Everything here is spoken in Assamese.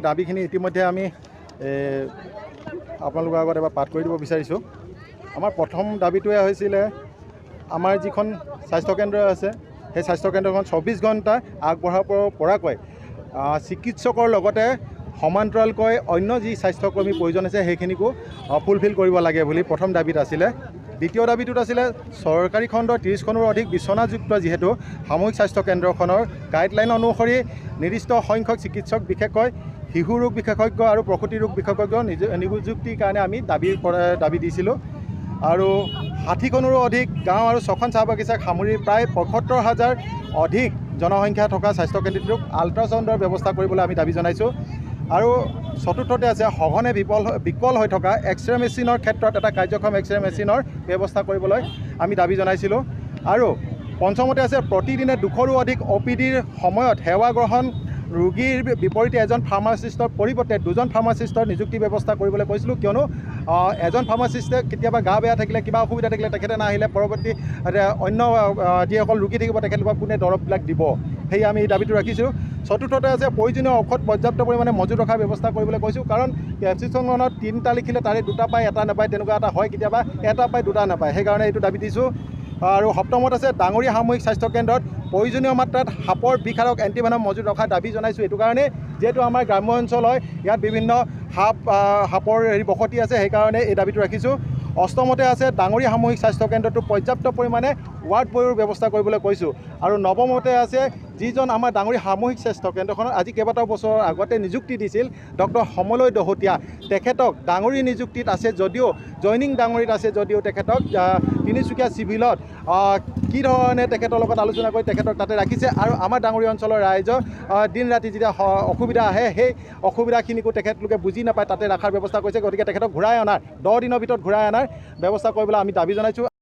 দাবীখিনি ইতিমধ্যে আমি আপোনালোকৰ আগত এবাৰ পাঠ কৰি দিব বিচাৰিছোঁ। আমাৰ প্ৰথম দাবীটোৱে হৈছিলে আমাৰ যিখন স্বাস্থ্যকেন্দ্ৰ আছে সেই স্বাস্থ্যকেন্দ্ৰখন 24 ঘণ্টা আগবঢ়াব পৰাকৈ চিকিৎসকৰ লগতে সমান্তৰালকৈ অন্য যি স্বাস্থ্যকৰ্মী প্ৰয়োজন আছে সেইখিনিকো ফুলফিল কৰিব লাগে বুলি প্ৰথম দাবীত আছিলে। দ্বিতীয় দাবীটোত আছিলে চৰকাৰী খণ্ডৰ 30খনৰ অধিক বিচনাযুক্ত যিহেতু সামূহিক স্বাস্থ্যকেন্দ্ৰখনৰ গাইডলাইন অনুসৰি নিৰ্দিষ্ট সংখ্যক চিকিৎসক বিশেষকৈ শিশু ৰোগ বিশেষজ্ঞ আৰু প্ৰসূতি ৰোগ বিশেষজ্ঞ নিযুক্তিৰ কাৰণে আমি দাবী দিছিলোঁ। আৰু 60খনৰো অধিক গাঁও আৰু 6খন চাহ বাগিচাক সামৰি প্ৰায় 75,000 অধিক জনসংখ্যা থকা স্বাস্থ্যকেন্দ্ৰটোক আল্ট্ৰাছাউণ্ডৰ ব্যৱস্থা কৰিবলৈ আমি দাবী জনাইছোঁ। আৰু চতুৰ্থতে আছে সঘনে বিকল হৈ থকা এক্সৰে মেচিনৰ ক্ষেত্ৰত এটা কাৰ্যক্ষম এক্সৰে মেচিনৰ ব্যৱস্থা কৰিবলৈ আমি দাবী জনাইছিলোঁ। আৰু পঞ্চমতে আছে প্ৰতিদিনে 200ৰো অধিক OPDৰ সময়ত সেৱা গ্ৰহণ ৰোগীৰ বিপৰীতে এজন ফাৰ্মাচিষ্টৰ পৰিৱৰ্তে 2জন ফাৰ্মাচিষ্টৰ নিযুক্তি ব্যৱস্থা কৰিবলৈ কৈছিলোঁ, কিয়নো এজন ফাৰ্মাচিষ্টে কেতিয়াবা গা বেয়া থাকিলে কিবা অসুবিধা থাকিলে তেখেতে নাহিলে পৰৱৰ্তী অন্য যিসকল ৰোগী থাকিব তেখেতলোকক কোনে দৰৱবিলাক দিব, সেই আমি এই দাবীটো ৰাখিছোঁ। চতুৰ্থতে আছে প্ৰয়োজনীয় ঔষধ পৰ্যাপ্ত পৰিমাণে মজুত ৰখাৰ ব্যৱস্থা কৰিবলৈ কৈছোঁ, কাৰণ প্ৰেছক্ৰিপশ্যনখনত 3টা লিখিলে তাৰে 2টা পায় 1টা নাপায়, তেনেকুৱা এটা হয়, কেতিয়াবা 1টা পায় 2টা নাপায়, সেইকাৰণে এইটো দাবী দিছোঁ। আৰু সপ্তমত আছে ডাঙৰীয়া সামূহিক স্বাস্থ্যকেন্দ্ৰত প্ৰয়োজনীয় মাত্ৰাত সাপৰ বিষাৰক এণ্টিভেনম মজুত ৰখাৰ দাবী জনাইছোঁ। এইটো কাৰণে যিহেতু আমাৰ গ্ৰাম্য অঞ্চল হয়, ইয়াত বিভিন্ন সাপৰ বসতি আছে, সেইকাৰণে এই দাবীটো ৰাখিছোঁ। অষ্টমতে আছে ডাঙৰীয়া সামূহিক স্বাস্থ্যকেন্দ্ৰটো পৰ্যাপ্ত পৰিমাণে ৱাৰ্ড বয়ৰ ব্যৱস্থা কৰিবলৈ কৈছোঁ। আৰু নৱমতে আছে যিজন আমাৰ ডাঙৰীয়া সামূহিক স্বাস্থ্যকেন্দ্ৰখনত আজি কেইবাটাও বছৰৰ আগতে নিযুক্তি দিছিল ডক্টৰ সমলয় দহোতীয়া, তেখেতক ডাঙৰী নিযুক্তিত আছে যদিও জইনিং ডাঙৰীত আছে যদিও তেখেতক তিনিচুকীয়া চিভিলত কি ধৰণে তেখেতৰ লগত আলোচনা কৰি তেখেতক তাতে ৰাখিছে। আৰু আমাৰ ডাঙৰীয়া অঞ্চলৰ ৰাইজৰ দিন ৰাতি যেতিয়া অসুবিধা আহে সেই অসুবিধাখিনিকো তেখেতলোকে বুজি নাপায়, তাতে ৰখাৰ ব্যৱস্থা কৰিছে। গতিকে তেখেতক ঘূৰাই অনাৰ 10 দিনৰ ভিতৰত ঘূৰাই অনাৰ ব্যৱস্থা কৰিবলৈ আমি দাবী জনাইছোঁ।